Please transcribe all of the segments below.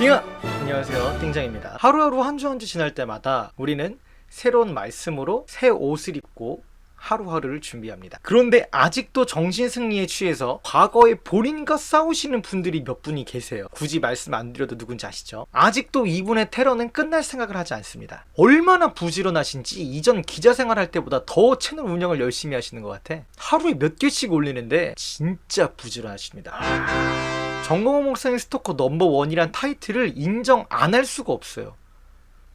띵아! 안녕하세요, 띵장입니다. 하루하루 한 주 한 주 지날 때마다 우리는 새로운 말씀으로 새 옷을 입고 하루하루를 준비합니다. 그런데 아직도 정신승리에 취해서 과거에 본인과 싸우시는 분들이 몇 분이 계세요. 굳이 말씀 안 드려도 누군지 아시죠? 아직도 이분의 테러는 끝날 생각을 하지 않습니다. 얼마나 부지런하신지 이전 기자 생활할 때보다 더 채널 운영을 열심히 하시는 것 같아. 하루에 몇 개씩 올리는데 진짜 부지런하십니다. 정광훈 목사님 스토커 넘버원이란 타이틀을 인정 안 할 수가 없어요.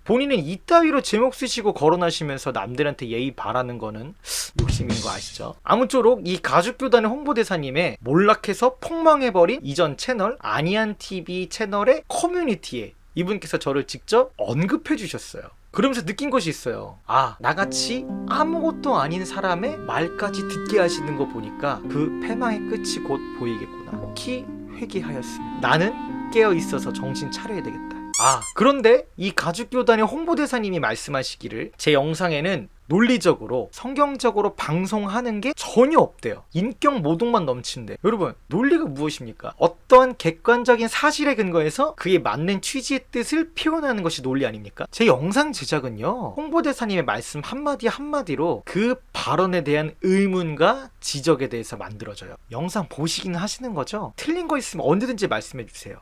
본인은 이따위로 제목 쓰시고 거론하시면서 남들한테 예의 바라는 거는 욕심인 거 아시죠? 아무쪼록 이 가죽교단의 홍보대사님의 몰락해서 폭망해버린 이전 채널 아니안TV 채널의 커뮤니티에 이분께서 저를 직접 언급해 주셨어요. 그러면서 느낀 것이 있어요. 아, 나같이 아무것도 아닌 사람의 말까지 듣게 하시는 거 보니까 그 패망의 끝이 곧 보이겠구나. 혹히 회개하였습니다. 나는 깨어있어서 정신 차려야 되겠다. 아, 그런데 이 가죽교단의 홍보대사님이 말씀하시기를 제 영상에는 논리적으로 성경적으로 방송하는 게 전혀 없대요. 인격 모독만 넘친대. 여러분, 논리가 무엇입니까? 어떠한 객관적인 사실에 근거해서 그에 맞는 취지의 뜻을 표현하는 것이 논리 아닙니까? 제 영상 제작은요, 홍보대사님의 말씀 한마디 한마디로 그 발언에 대한 의문과 지적에 대해서 만들어져요. 영상 보시긴 하시는 거죠? 틀린 거 있으면 언제든지 말씀해 주세요.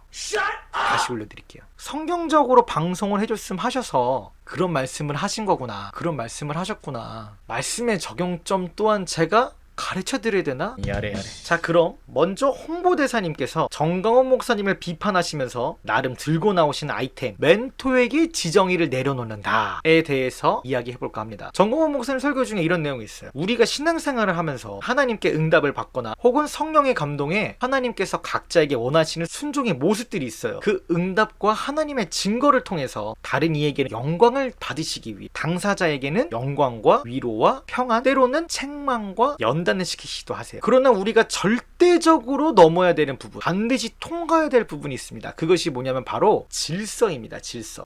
다시 올려드릴게요. 성경적으로 방송을 해줬음 하셔서 그런 말씀을 하신 거구나, 그런 말씀을 하셨구나, 말씀의 적용점 또한 제가 가르쳐 드려야 되나? 야래. 자, 그럼 먼저 홍보대사님께서 정광훈 목사님을 비판하시면서 나름 들고 나오신 아이템 멘토에게 지정의를 내려놓는다에 대해서 이야기해볼까 합니다. 정광훈 목사님 설교 중에 이런 내용이 있어요. 우리가 신앙생활을 하면서 하나님께 응답을 받거나 혹은 성령의 감동에 하나님께서 각자에게 원하시는 순종의 모습들이 있어요. 그 응답과 하나님의 증거를 통해서 다른 이에게 영광을 받으시기 위해 당사자에게는 영광과 위로와 평안, 때로는 책망과 연단을 시키시기도 하세요. 그러나 우리가 절대적으로 넘어야 되는 부분, 반드시 통과해야 될 부분이 있습니다. 그것이 뭐냐면 바로 질서입니다. 질서.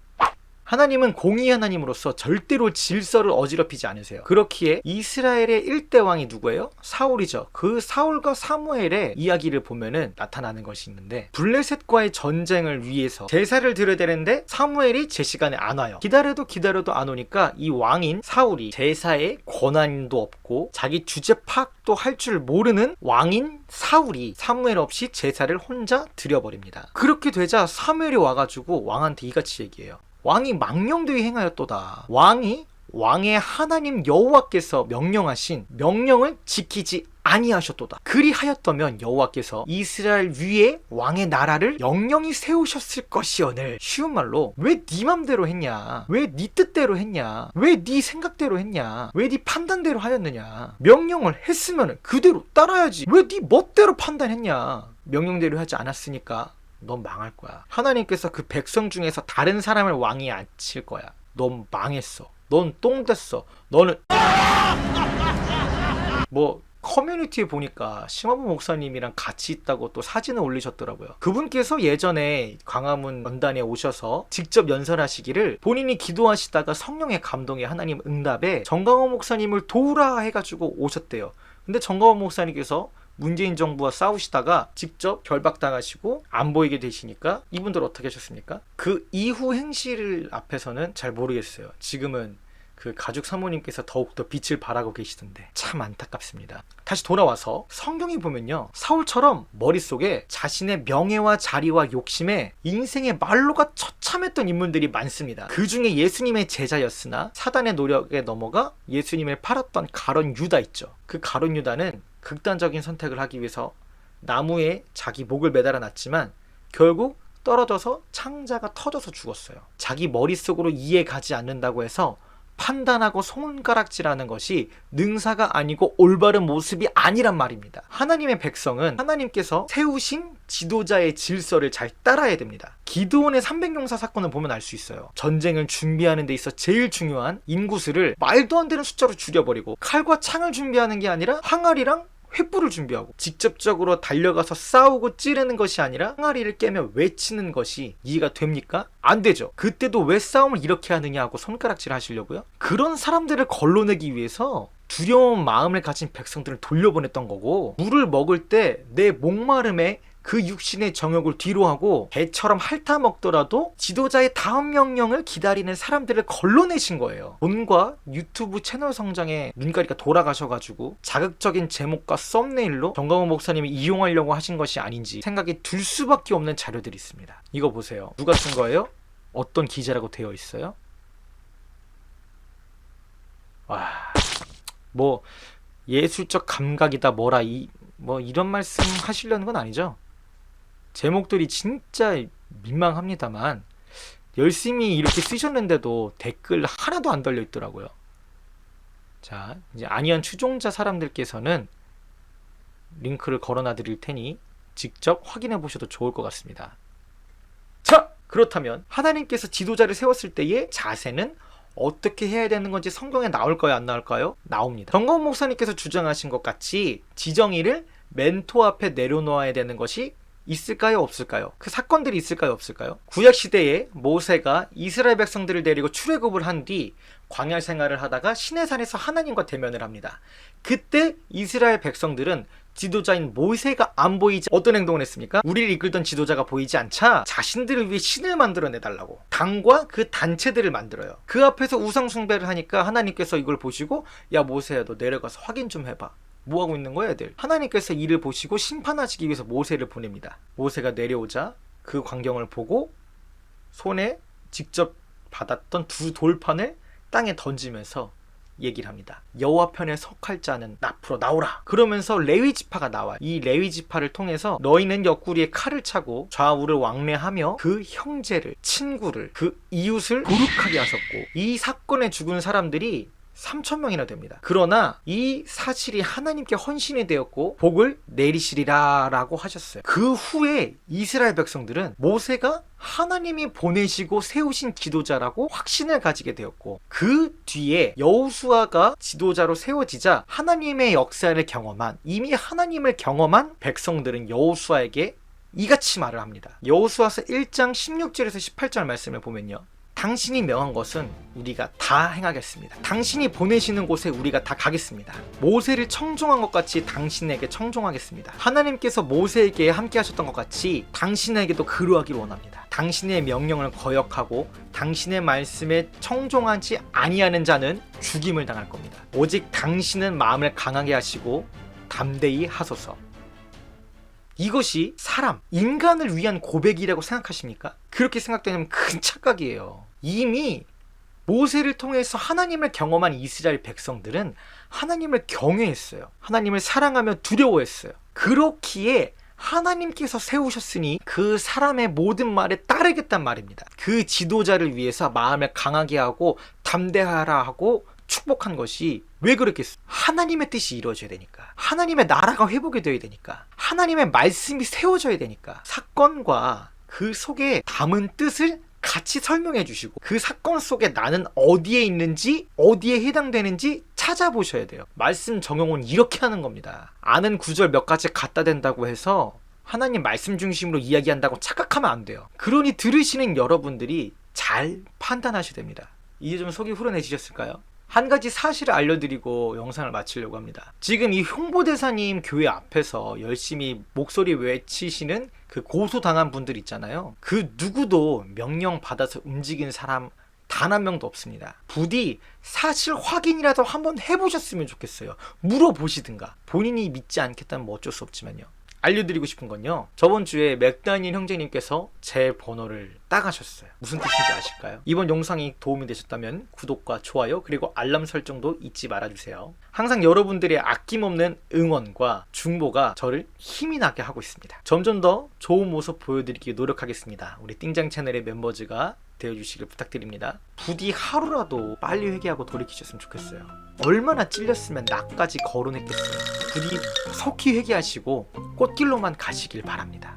하나님은 공의 하나님으로서 절대로 질서를 어지럽히지 않으세요. 그렇기에 이스라엘의 1대 왕이 누구예요? 사울이죠. 그 사울과 사무엘의 이야기를 보면은 나타나는 것이 있는데, 블레셋과의 전쟁을 위해서 제사를 드려야 되는데 사무엘이 제 시간에 안 와요. 기다려도 안 오니까 이 왕인 사울이 제사에 권한도 없고 자기 주제 파악도 할 줄 모르는 왕인 사울이 사무엘 없이 제사를 혼자 드려버립니다. 그렇게 되자 사무엘이 와가지고 왕한테 이같이 얘기해요. 왕이 망령되이 행하였도다. 왕의 하나님 여호와께서 명령하신 명령을 지키지 아니하셨도다. 그리하였다면 여호와께서 이스라엘 위에 왕의 나라를 영영히 세우셨을 것이오늘. 쉬운 말로 왜 네 맘대로 했냐, 왜 네 뜻대로 했냐, 왜 네 생각대로 했냐, 왜 네 판단대로 하였느냐. 명령을 했으면 그대로 따라야지. 왜 네 멋대로 판단했냐. 명령대로 하지 않았으니까 넌 망할 거야. 하나님께서 그 백성 중에서 다른 사람을 왕이 앉힐 거야. 넌 망했어. 넌 똥 됐어. 너는 뭐 커뮤니티에 보니까 심화부 목사님이랑 같이 있다고 또 사진을 올리셨더라고요. 그분께서 예전에 광화문 연단에 오셔서 직접 연설하시기를 본인이 기도하시다가 성령의 감동에 하나님 응답에 정광훈 목사님을 도우라 해가지고 오셨대요. 근데 정광훈 목사님께서 문재인 정부와 싸우시다가 직접 결박당하시고 안 보이게 되시니까 이분들 어떻게 하셨습니까? 그 이후 행실 앞에서는 잘 모르겠어요. 지금은 그 가죽 사모님께서 더욱더 빛을 발하고 계시던데 참 안타깝습니다. 다시 돌아와서 성경에 보면요, 사울처럼 머릿속에 자신의 명예와 자리와 욕심에 인생의 말로가 처참했던 인물들이 많습니다. 그 중에 예수님의 제자였으나 사단의 노력에 넘어가 예수님을 팔았던 가룟 유다 있죠. 그 가룟 유다는 극단적인 선택을 하기 위해서 나무에 자기 목을 매달아 놨지만 결국 떨어져서 창자가 터져서 죽었어요. 자기 머릿속으로 이해 가지 않는다고 해서 판단하고 손가락질하는 것이 능사가 아니고 올바른 모습이 아니란 말입니다. 하나님의 백성은 하나님께서 세우신 지도자의 질서를 잘 따라야 됩니다. 기드온의 300용사 사건을 보면 알 수 있어요. 전쟁을 준비하는 데 있어 제일 중요한 인구수를 말도 안 되는 숫자로 줄여버리고 칼과 창을 준비하는 게 아니라 항아리랑 횃불을 준비하고 직접적으로 달려가서 싸우고 찌르는 것이 아니라 항아리를 깨며 외치는 것이 이해가 됩니까? 안 되죠. 그때도 왜 싸움을 이렇게 하느냐 하고 손가락질 하시려고요? 그런 사람들을 걸러내기 위해서 두려운 마음을 가진 백성들을 돌려보냈던 거고, 물을 먹을 때 내 목마름에 그 육신의 정욕을 뒤로하고 개처럼 핥아먹더라도 지도자의 다음 명령을 기다리는 사람들을 걸러내신 거예요. 돈과 유튜브 채널 성장에 눈가리가 돌아가셔가지고 자극적인 제목과 썸네일로 정광훈 목사님이 이용하려고 하신 것이 아닌지 생각이 들 수밖에 없는 자료들이 있습니다. 이거 보세요. 누가 쓴 거예요? 어떤 기자라고 되어 있어요? 와, 뭐 예술적 감각이다 뭐라 뭐 이런 말씀 하시려는 건 아니죠. 제목들이 진짜 민망합니다만 열심히 이렇게 쓰셨는데도 댓글 하나도 안 달려 있더라고요. 자, 이제 아니한 추종자 사람들께서는 링크를 걸어놔 드릴 테니 직접 확인해 보셔도 좋을 것 같습니다. 자, 그렇다면 하나님께서 지도자를 세웠을 때의 자세는 어떻게 해야 되는 건지 성경에 나올까요? 안 나올까요? 나옵니다. 정광훈 목사님께서 주장하신 것 같이 지정이를 멘토 앞에 내려놓아야 되는 것이 있을까요? 없을까요? 그 사건들이 있을까요? 없을까요? 구약시대에 모세가 이스라엘 백성들을 데리고 출애굽을 한 뒤 광야 생활을 하다가 시내산에서 하나님과 대면을 합니다. 그때 이스라엘 백성들은 지도자인 모세가 안 보이지 어떤 행동을 했습니까? 우리를 이끌던 지도자가 보이지 않자 자신들을 위해 신을 만들어내달라고 당과 그 단체들을 만들어요. 그 앞에서 우상 숭배를 하니까 하나님께서 이걸 보시고 야 모세야 너 내려가서 확인 좀 해봐. 뭐하고 있는 거야 애들? 하나님께서 이를 보시고 심판하시기 위해서 모세를 보냅니다. 모세가 내려오자 그 광경을 보고 손에 직접 받았던 두 돌판을 땅에 던지면서 얘기를 합니다. 여호와 편에 속할 자는 앞으로 나오라. 그러면서 레위 지파가 나와요. 이 레위 지파를 통해서 너희는 옆구리에 칼을 차고 좌우를 왕래하며 그 형제를, 친구를, 그 이웃을 거룩하게 하셨고 이 사건에 죽은 사람들이 3,000명이나 됩니다. 그러나 이 사실이 하나님께 헌신이 되었고 복을 내리시리라 라고 하셨어요. 그 후에 이스라엘 백성들은 모세가 하나님이 보내시고 세우신 지도자라고 확신을 가지게 되었고 그 뒤에 여호수아가 지도자로 세워지자 하나님의 역사를 경험한 이미 하나님을 경험한 백성들은 여호수아에게 이같이 말을 합니다. 여호수아서 1장 16절에서 18절 말씀을 보면요. 당신이 명한 것은 우리가 다 행하겠습니다. 당신이 보내시는 곳에 우리가 다 가겠습니다. 모세를 청종한 것 같이 당신에게 청종하겠습니다. 하나님께서 모세에게 함께 하셨던 것 같이 당신에게도 그러하기를 원합니다. 당신의 명령을 거역하고 당신의 말씀에 청종하지 아니하는 자는 죽임을 당할 겁니다. 오직 당신은 마음을 강하게 하시고 담대히 하소서. 이것이 사람, 인간을 위한 고백이라고 생각하십니까? 그렇게 생각되면 큰 착각이에요. 이미 모세를 통해서 하나님을 경험한 이스라엘 백성들은 하나님을 경외했어요. 하나님을 사랑하며 두려워했어요. 그렇기에 하나님께서 세우셨으니 그 사람의 모든 말에 따르겠단 말입니다. 그 지도자를 위해서 마음을 강하게 하고 담대하라 하고 축복한 것이 왜 그랬겠어요? 하나님의 뜻이 이루어져야 되니까, 하나님의 나라가 회복이 되어야 되니까, 하나님의 말씀이 세워져야 되니까 사건과 그 속에 담은 뜻을 같이 설명해 주시고 그 사건 속에 나는 어디에 있는지 어디에 해당되는지 찾아보셔야 돼요. 말씀 적용은 이렇게 하는 겁니다. 아는 구절 몇 가지 갖다 댄다고 해서 하나님 말씀 중심으로 이야기한다고 착각하면 안 돼요. 그러니 들으시는 여러분들이 잘 판단하셔야 됩니다. 이제 좀 속이 후련해지셨을까요? 한 가지 사실을 알려드리고 영상을 마치려고 합니다. 지금 이 홍보대사님 교회 앞에서 열심히 목소리 외치시는 그 고소당한 분들 있잖아요. 그 누구도 명령 받아서 움직인 사람 단 한 명도 없습니다. 부디 사실 확인이라도 한번 해보셨으면 좋겠어요. 물어보시든가. 본인이 믿지 않겠다면 뭐 어쩔 수 없지만요. 알려드리고 싶은 건요, 저번 주에 맥다니엘 형제님께서 제 번호를 따가셨어요. 무슨 뜻인지 아실까요? 이번 영상이 도움이 되셨다면 구독과 좋아요 그리고 알람 설정도 잊지 말아주세요. 항상 여러분들의 아낌없는 응원과 중보가 저를 힘이 나게 하고 있습니다. 점점 더 좋은 모습 보여드리기 노력하겠습니다. 우리 띵장 채널의 멤버즈가 되어주시길 부탁드립니다. 부디 하루라도 빨리 회개하고 돌이키셨으면 좋겠어요. 얼마나 찔렸으면 나까지 거론했겠어요. 부디 속히 회개하시고 꽃길로만 가시길 바랍니다.